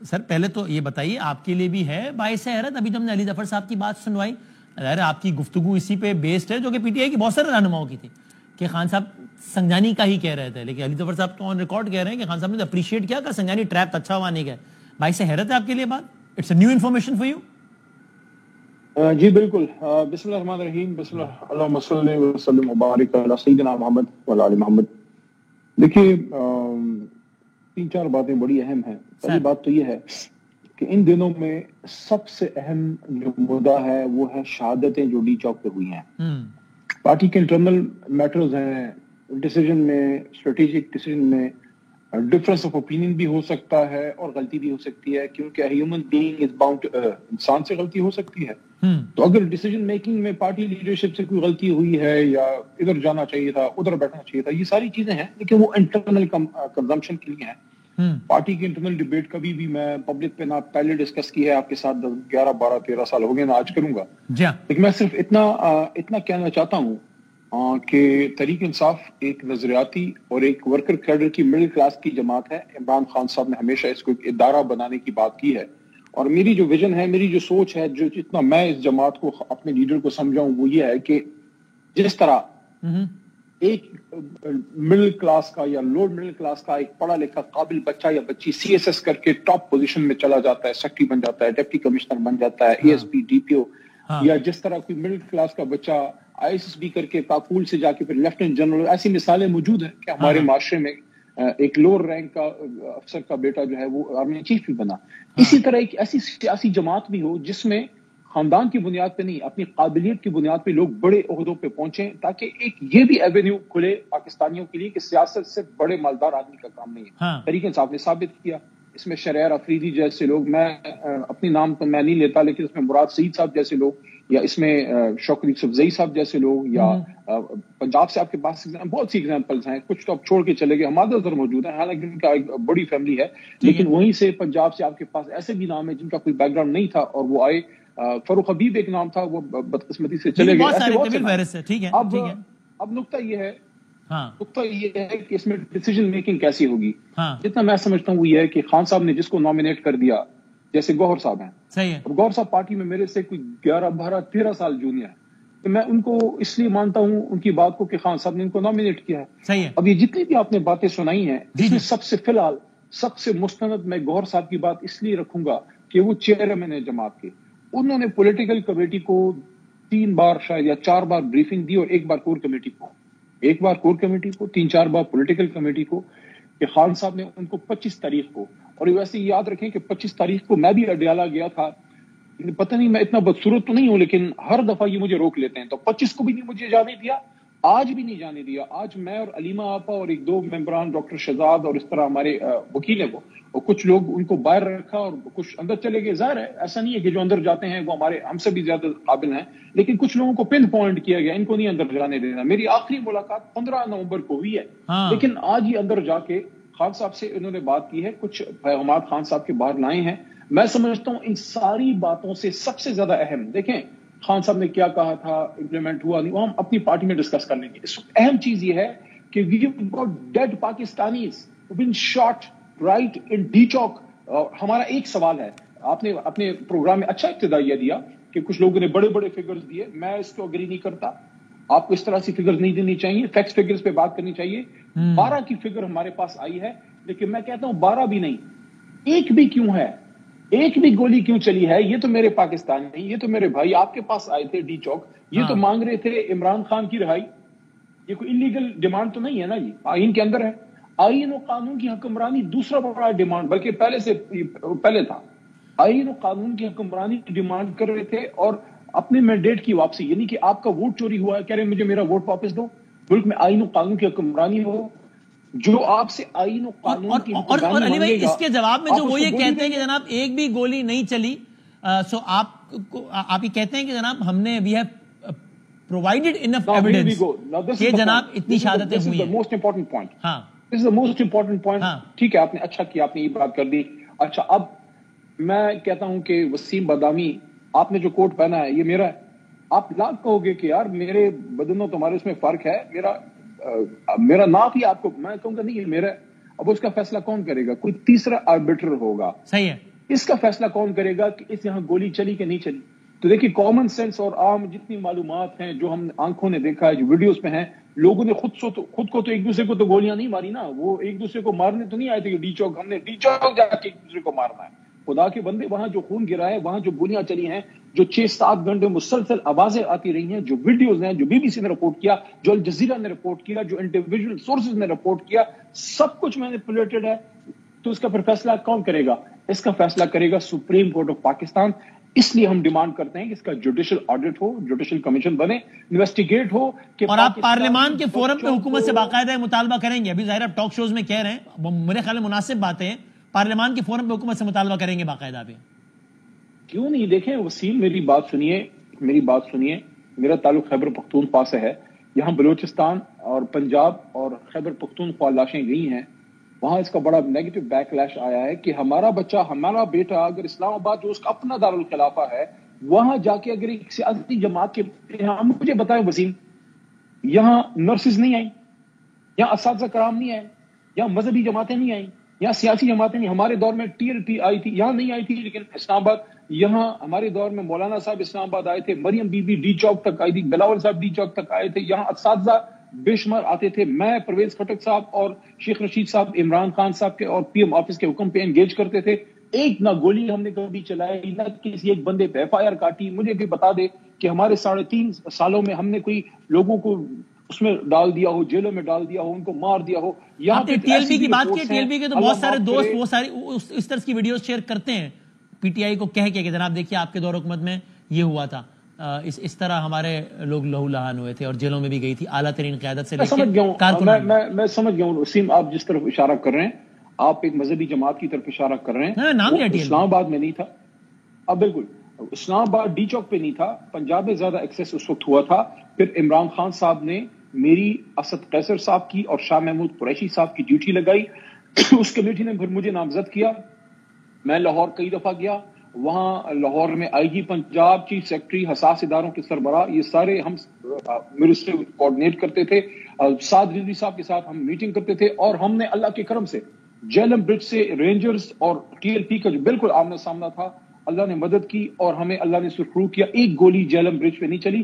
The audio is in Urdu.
سر پہلے تو یہ بتائیے آپ کے لیے بھی ہے باعث حیرت، ابھی تو ہم نے علی ظفر صاحب کی بات سنوائی، ظاہر ہے آپ کی گفتگو اسی پہ بیسڈ ہے جو کہ پی ٹی آئی کی بہت سارے رہنماؤں کی تھی کہ خان صاحب سنجانی کا ہی کہہ رہے تھے، لیکن علی ظفر صاحب تو آن ریکارڈ کہہ رہے ہیں کہ خان صاحب نے اپریشیٹ کیا کہ سنجانی ٹریپ اچھا ہوا نہیں گیا. باعث حیرت ہے آپ کے لیے بات؟ It's a new information for you. جی بالکل. بسم اللہ الرحمن الرحیم. بسم اللہ اللہم صلی وسلم وبارک علی سیدنا محمد وعلی آل محمد. دیکھیے 3-4 باتیں بڑی اہم ہیں. پہلی بات تو یہ ہے کہ ان دنوں میں سب سے اہم جو مدعا ہے وہ ہے شہادتیں جو ڈی چوک پہ ہوئی ہیں. پارٹی کے انٹرنل میٹرز ہیں، ڈیسیجن میں، اسٹریٹجک ڈیسیجن میں ڈفرنس آف اوپینین بھی ہو سکتا ہے اور غلطی بھی ہو سکتی ہے، کیونکہ ہیومن بینگ از باؤنڈ، انسان سے غلطی ہو سکتی ہے. تو اگر ڈیسیجن میکنگ میں پارٹی لیڈرشپ سے کوئی غلطی ہوئی ہے یا ادھر جانا چاہیے تھا ادھر بیٹھنا چاہیے تھا، یہ ساری چیزیں ہیں، لیکن وہ انٹرنل کنزمپشن کے لیے ہیں. پارٹی کی انٹرنل ڈیبیٹ کبھی بھی میں پبلک پہ نہ پہلے ڈسکس کی ہے آپ کے ساتھ 11 12 13 سال ہو گئے نہ آج کروں گا. لیکن میں صرف اتنا کہنا چاہتا ہوں کہ تحریک انصاف ایک نظریاتی اور ایک ورکر کیڈر کی مڈل کلاس کی جماعت ہے. عمران خان صاحب نے ہمیشہ اس کو ایک ادارہ بنانے کی بات کی ہے، اور میری جو ویژن ہے، میری جو سوچ ہے، جو جتنا میں اس جماعت کو اپنے لیڈر کو سمجھاؤں وہ یہ ہے کہ جس طرح ایک مڈل کلاس کا یا لوور مڈل کلاس کا ایک پڑھا لکھا قابل بچہ یا بچی سی ایس ایس کر کے ٹاپ پوزیشن میں چلا جاتا ہے، سیکٹری بن جاتا ہے، ڈپٹی کمشنر بن جاتا ہے، A S P, D P او، یا جس طرح کوئی مڈل کلاس کا بچہ آئی ایس ایس بی کر کے کاکول سے جا کے پھر لیفٹیننٹ جنرل، ایسی مثالیں موجود ہیں کہ ہمارے معاشرے میں ایک لوور رینک کا افسر کا بیٹا جو ہے وہ آرمی چیف بھی بنا. اسی طرح ایک ایسی سیاسی جماعت بھی ہو جس میں خاندان کی بنیاد پہ نہیں، اپنی قابلیت کی بنیاد پہ لوگ بڑے عہدوں پہ پہنچیں، تاکہ ایک یہ بھی ایونیو کھلے پاکستانیوں کے لیے کہ سیاست صرف بڑے مالدار آدمی کا کام نہیں ہے. تحریک انصاف نے ثابت کیا، اس میں شریر افریدی جیسے لوگ، میں اپنی نام تو میں نہیں لیتا، لیکن اس میں مراد سعید صاحب جیسے لوگ، یا اس میں شوکت یوسف زئی صاحب جیسے لوگ، یا پنجاب سے آپ کے پاس بہت سی ایگزامپلس ہیں، کچھ تو آپ چھوڑ کے چلے گئے، ہمارے ادھر موجود ہیں، حالانکہ ان کا ایک بڑی فیملی ہے، لیکن وہیں سے پنجاب سے آپ کے پاس ایسے بھی نام ہیں جن کا کوئی بیک گراؤنڈ نہیں تھا اور وہ آئے. فاروق حبیب ایک نام تھا، وہ بدقسمتی سے چلے گئے. اب نقطہ یہ ہے کہ اس میں ڈیسیجن میکنگ کیسی ہوگی. جتنا میں سمجھتا ہوں وہ یہ ہے کہ خان صاحب نے جس کو نامینیٹ کر دیا، جیسے گوہر صاحب ہیں، اور گوہر صاحب پارٹی میں میرے سے کوئی 11 12 13 سال جونیئر ہے، تو میں ان کو اس لیے مانتا ہوں ان کی بات کو کہ خان صاحب نے ان کو نامینیٹ کیا ہے. اب یہ جتنی بھی آپ نے باتیں سنائی ہیں، اس میں سب سے فی الحال سب سے مستند میں گوہر صاحب کی بات اس لیے رکھوں گا کہ وہ چیئرمین ہے جماعت کے. انہوں نے پولیٹیکل کمیٹی کو 3 بار شاید یا 4 بار بریفنگ دی، اور 1 بار کور کمیٹی کو، 3-4 بار پولیٹیکل کمیٹی کو، کہ خان صاحب نے ان کو 25 تاریخ کو، اور ویسے یاد رکھیں کہ 25 تاریخ کو میں بھی اڈیالہ گیا تھا. پتہ نہیں میں اتنا بدصورت تو نہیں ہوں، لیکن ہر دفعہ یہ مجھے روک لیتے ہیں، تو 25 کو بھی نہیں مجھے جانے دیا، آج بھی نہیں جانے دیا. آج میں اور علیمہ آپا اور 1-2 ممبران، ڈاکٹر شہزاد اور اس طرح ہمارے وکیل ہیں وہ، اور کچھ لوگ ان کو باہر رکھا اور کچھ اندر چلے گئے. ظاہر ہے ایسا نہیں ہے کہ جو اندر جاتے ہیں وہ ہم سے بھی زیادہ قابل ہیں، لیکن کچھ لوگوں کو پن پوائنٹ کیا گیا، ان کو نہیں اندر جانے دینا. میری آخری ملاقات 15 نومبر کو ہوئی ہے، لیکن آج ہی اندر جا کے خان صاحب سے انہوں نے بات کی ہے، کچھ پیغامات خان صاحب کے باہر لائے ہیں. میں سمجھتا ہوں ان ساری باتوں سے سب سے زیادہ اہم، دیکھیں خان صاحب نے کیا کہا تھا، امپلیمنٹ ہوا نہیں، وہ ہم اپنی پارٹی میں ڈسکس کر لیں گے. اس وقت اہم چیز یہ ہے کہ we have got dead Pakistanis been shot right in D Chowk. ہمارا ایک سوال ہے، آپ نے اپنے پروگرام میں اچھا ابتدائیہ دیا کہ کچھ لوگوں نے بڑے بڑے فگرز دیے، میں اس کو اگری نہیں کرتا. آپ کو اس طرح سی فگرز نہیں دینی چاہیے، فیکس فگرز پہ بات کرنی چاہیے. 12 کی فگر ہمارے پاس آئی ہے، لیکن میں کہتا ہوں 12 بھی نہیں، 1 بھی کیوں ہے، 1 بھی گولی کیوں چلی ہے. یہ تو میرے پاکستان نہیں، یہ تو میرے بھائی آپ کے پاس آئے تھے ڈی چوک، یہ تو مانگ رہے تھے عمران خان کی رہائی. یہ کوئی انلیگل ڈیمانڈ تو نہیں ہے نا، جی آئین کے اندر ہے. آئین و قانون کی حکمرانی دوسرا بڑا ڈیمانڈ، بلکہ پہلے تھا. آئین و قانون کی حکمرانی کی ڈیمانڈ کر رہے تھے، اور اپنے مینڈیٹ کی واپسی، یعنی کہ آپ کا ووٹ چوری ہوا ہے، کہہ رہے مجھے میرا ووٹ واپس دو. ملک میں آئین و قانون کی حکمرانی ہو، جو آپ سے آئین و قانون کی حکمرانی اور علی بھائی اس کے جواب میں جو وہ یہ کہتے ہیں کہ جناب 1 بھی گولی نہیں چلی، سو آپ یہ کہتے ہیں کہ جناب ہم نے we have provided enough evidence کہ جناب اتنی شہادتیں ہوئی ہیں. Most important point, this is the most important point. ٹھیک ہے، آپ نے اچھا کیا، آپ نے یہ بات کر دی. اچھا، اب میں کہتا ہوں کہ وسیم بادامی، آپ نے جو کوٹ پہنا ہے یہ میرا ہے. آپ لاکھ کہو گے کہ یار میرے بدن و تمہارے اس میں فرق ہے، میرا ناپ ہی آپ کو، میں کہوں گا نہیں یہ میرا ہے. اب اس کا فیصلہ کون کرے گا؟ کوئی تیسرا آربیٹر ہوگا. صحیح ہے. اس کا فیصلہ کون کرے گا کہ اس یہاں گولی چلی کہ نہیں چلی؟ تو دیکھیے کامن سینس اور عام جتنی معلومات ہیں جو ہم آنکھوں نے دیکھا ہے، جو ویڈیوز پہ ہیں، لوگوں نے خود کو تو ایک دوسرے کو تو گولیاں نہیں ماری نا، وہ ایک دوسرے کو مارنے تو نہیں آئے تھے کہ ڈی چوک ہم نے ڈی چوک جا کے ایک دوسرے کو مارنا ہے. خدا کے بندے، وہاں جو خون گرا ہے، وہاں جو گولیاں چلی ہیں، جو 6-7 گھنٹے مسلسل آوازیں آتی رہی ہیں، جو ویڈیوز ہیں، جو بی بی سی نے رپورٹ کیا، جو الجزیرہ نے رپورٹ کیا، جو انڈیویجول سورسز نے رپورٹ کیا، سب کچھ مینیپولیٹڈ ہے. تو اس کا پھر فیصلہ کون کرے گا؟ اس کا فیصلہ کرے گا سپریم کورٹ آف پاکستان. اس لیے ہم ڈیمانڈ کرتے ہیں کہ اس کا جوڈیشل آڈٹ ہو، جوڈیشل کمیشن بنے، انویسٹیگیٹ ہو. کہ اور آپ پارلیمان کے فورم پہ حکومت سے باقاعدہ مطالبہ کریں گے؟ ابھی ظاہر آپ ٹاک شوز میں کہہ رہے ہیں، میرے خیال میں مناسب باتیں ہیں، پارلیمان کے فورم پہ حکومت سے مطالبہ کریں گے باقاعدہ پہ؟ کیوں نہیں؟ دیکھیں وسیم، میری بات سنیے. میرا تعلق خیبر پختونخوا سے ہے. یہاں بلوچستان اور پنجاب اور خیبر پختونخوا لاشیں گئی ہیں، وہاں اس کا بڑا نیگیٹو بیک لیش آیا ہے کہ ہمارا بچہ، ہمارا بیٹا اگر اسلام آباد جو اس کا اپنا دارالخلافہ ہے، وہاں جا کے اگر ایک سیاسی جماعت کے، مجھے بتائیں وسیم، یہاں نرسز نہیں آئیں، یہاں اساتذہ کرام نہیں آئے، یہاں مذہبی جماعتیں نہیں آئیں، یہاں سیاسی جماعتیں نہیں. ہمارے دور میں TLP آئی تھی، یہاں نہیں آئی تھی، لیکن اسلام آباد، یہاں ہمارے دور میں مولانا صاحب اسلام آباد آئے تھے، مریم بی بی ڈی چوک تک آئی تھی، بلاول صاحب ڈی چوک تک آئے تھے، یہاں اساتذہ بے شمار آتے تھے. میں، پرویز خٹک صاحب اور شیخ رشید صاحب عمران خان صاحب کے اور PM آفس کے حکم پہ انگیج کرتے تھے. ایک نہ گولی ہم نے کبھی چلائی، نہ کسی ایک بندے پہ FIR کاٹی. مجھے بھی بتا دے کہ ہمارے 3.5 سالوں میں ہم نے کوئی لوگوں کو اس میں ڈال دیا ہو، جیلوں میں ڈال دیا ہو، ان کو مار دیا ہو. آپ نے TLP کی بات کی، TLP کے تو بہت سارے دوست وہ ساری اس طرح کی ویڈیوز شیئر کرتے ہیں PTI کو کہہ کے کہ جناب دیکھیے آپ کے دور حکومت میں یہ ہوا تھا، اس طرح ہمارے لوگ لہو لہان ہوئے تھے اور جیلوں میں بھی گئی تھی اعلیٰ ترین قیادت سے. میں سمجھ گیا ہوں وسیم، آپ جس طرف اشارہ کر رہے ہیں، آپ ایک مذہبی جماعت کی طرف اشارہ کر رہے ہیں. نام اسلام آباد میں نہیں تھا. اب بالکل اسلام آباد ڈی چوک پہ نہیں تھا، پنجاب میں زیادہ ایکسیس اس وقت ہوا تھا. پھر عمران خان صاحب نے میری، اسد قیصر صاحب کی اور شاہ محمود قریشی صاحب کی ڈیوٹی لگائی. اس کمیٹی نے پھر مجھے نامزد کیا. میں لاہور کئی دفعہ گیا، وہاں لاہور میں IG پنجاب، چیف سیکرٹری، حساس اداروں کے سربراہ، یہ سارے ہم میرے سے کوآرڈینیٹ کرتے تھے. سعد رضوی صاحب کے ساتھ ہم میٹنگ کرتے تھے، اور ہم نے اللہ کے کرم سے جیلم برج سے رینجرز اور TLP کا جو بالکل آمنا سامنا تھا، اللہ نے مدد کی اور ہمیں اللہ نے سرخرو کیا. ایک گولی جیلم برج پہ نہیں چلی.